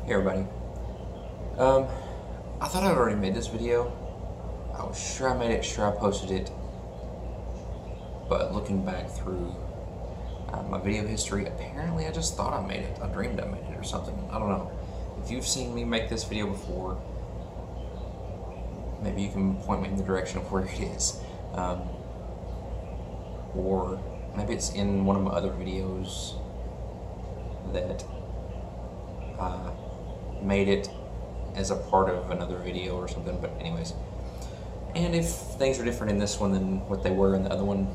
Hey everybody. Um, I thought I'd already made this video. I was sure I made it, sure I posted it, but looking back through my video history, apparently I just thought I made it. I dreamed I made it or something. I don't know. If you've seen me make this video before, maybe you can point me in the direction of where it is. Or maybe it's in one of my other videos that I made it as a part of another video or something, but anyways. And if things are different in this one than what they were in the other one,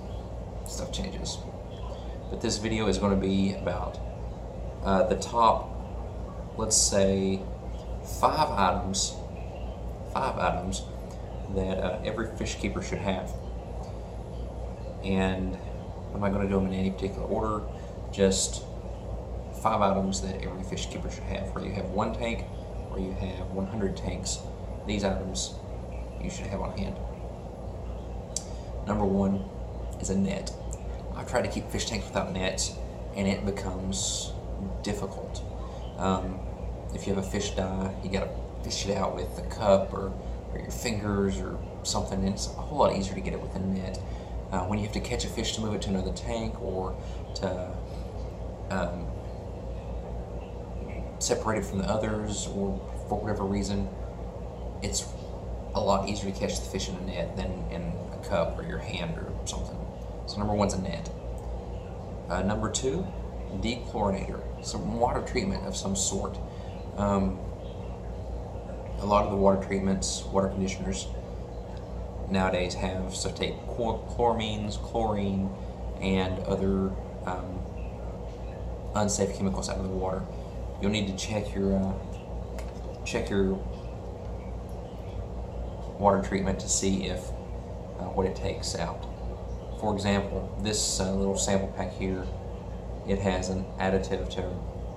stuff changes. But this video is going to be about the top, let's say, five items that every fish keeper should have. And I'm not going to do them in any particular order, just 5 items that every fish keeper should have. Whether you have one tank or you have 100 tanks, these items you should have on hand. Number 1 is a net. I've tried to keep fish tanks without nets, and it becomes difficult. If you have a fish die, you gotta fish it out with a cup or your fingers or something, and it's a whole lot easier to get it with a net. When you have to catch a fish to move it to another tank or to separate it from the others, or for whatever reason, it's a lot easier to catch the fish in a net than in a cup or your hand or something. So number 1's a net. Number 2, dechlorinator, some water treatment of some sort. A lot of the water treatments, water conditioners nowadays have stuff to take chloramines, chlorine, and other unsafe chemicals out of the water. You'll need to check your water treatment to see if what it takes out. For example, this little sample pack here, it has an additive to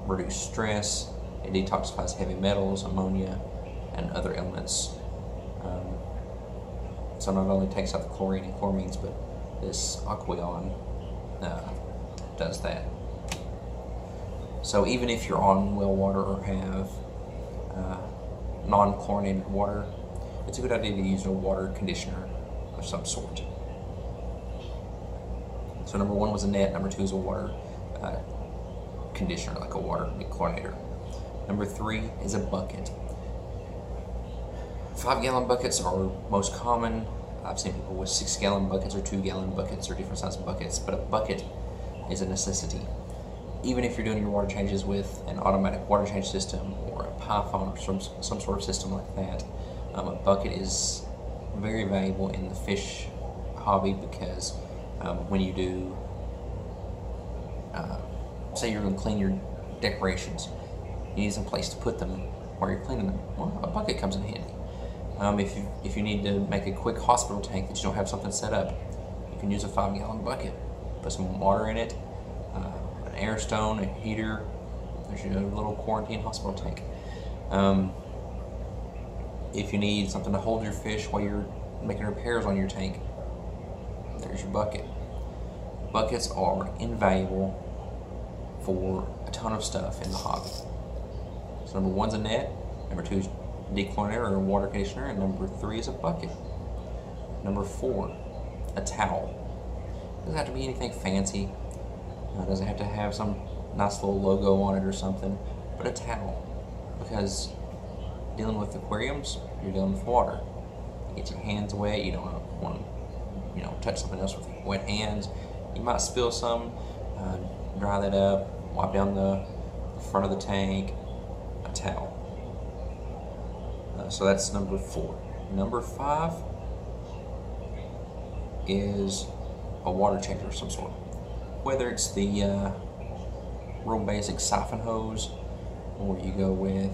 reduce stress. It detoxifies heavy metals, ammonia, and other elements. So not only takes out the chlorine and chloramines, but this Aqueon does that. So even if you're on well water or have non-chlorinated water, it's a good idea to use a water conditioner of some sort. So number 1 was a net, number 2 is a water conditioner, like a water dechlorinator. Number 3 is a bucket. 5-gallon buckets are most common. I've seen people with 6-gallon buckets or 2-gallon buckets or different sized buckets, but a bucket is a necessity. Even if you're doing your water changes with an automatic water change system or a Python or some sort of system like that, a bucket is very valuable in the fish hobby because when you do, say you're going to clean your decorations, you need some place to put them while you're cleaning them. Well, a bucket comes in handy. If you need to make a quick hospital tank that you don't have something set up, you can use a 5-gallon bucket. Put some water in it, an air stone, a heater. There's your little quarantine hospital tank. If you need something to hold your fish while you're making repairs on your tank, there's your bucket. Buckets are invaluable for a ton of stuff in the hobby. So number 1's a net, number 2 is dechlorinator or water conditioner, and number 3 is a bucket. Number 4, a towel. It doesn't have to be anything fancy. It doesn't have to have some nice little logo on it or something, but a towel. Because dealing with aquariums, you're dealing with water. You get your hands wet, you don't want to touch something else with wet hands. You might spill some, dry that up, wipe down the front of the tank, a towel. So that's number 4. Number 5 is a water changer of some sort. Whether it's the real basic siphon hose, or you go with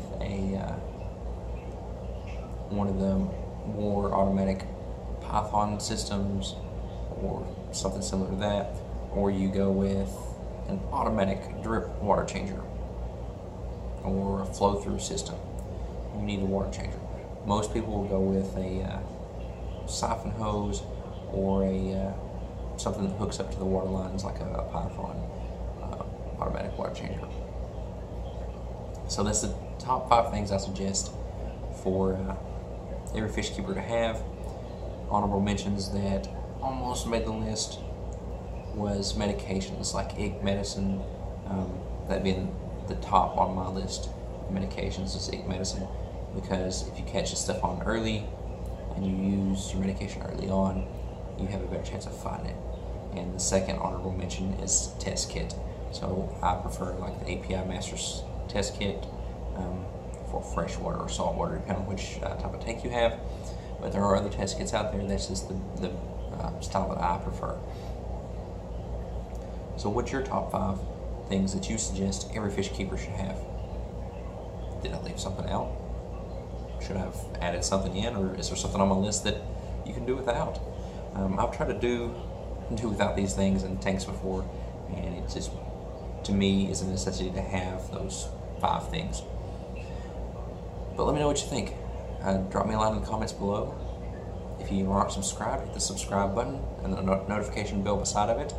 one of the more automatic Python systems, or something similar to that, or you go with an automatic drip water changer, or a flow-through system. You need a water changer. Most people will go with a siphon hose or something that hooks up to the water lines like a Python automatic water changer. So that's the top 5 things I suggest for every fish keeper to have. Honorable mentions that almost made the list was medications like ick medicine. That being the top on my list of medications is ick medicine, because if you catch this stuff on early and you use your medication early on, you have a better chance of finding it. And the second honorable mention is test kit. So I prefer like the API Masters test kit for freshwater or saltwater, depending on which type of tank you have. But there are other test kits out there. This is the style that I prefer. So what's your top 5 things that you suggest every fish keeper should have? Did I leave something out? Should I have added something in, or is there something on my list that you can do without? I've tried to do without these things in tanks before, and it just, to me, is a necessity to have those 5 things. But let me know what you think. Drop me a line in the comments below. If you aren't subscribed, hit the subscribe button and the notification bell beside of it.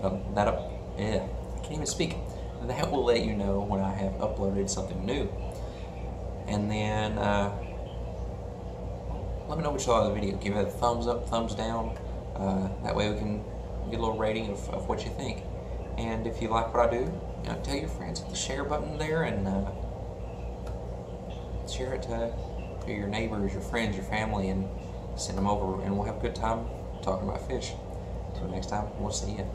I can't even speak. That will let you know when I have uploaded something new. And then let me know what you thought of the video. Give it a thumbs up, thumbs down. That way we can get a little rating of what you think. And if you like what I do, tell your friends. Hit the share button there and share it to your neighbors, your friends, your family, and send them over, and we'll have a good time talking about fish. Until next time, we'll see you.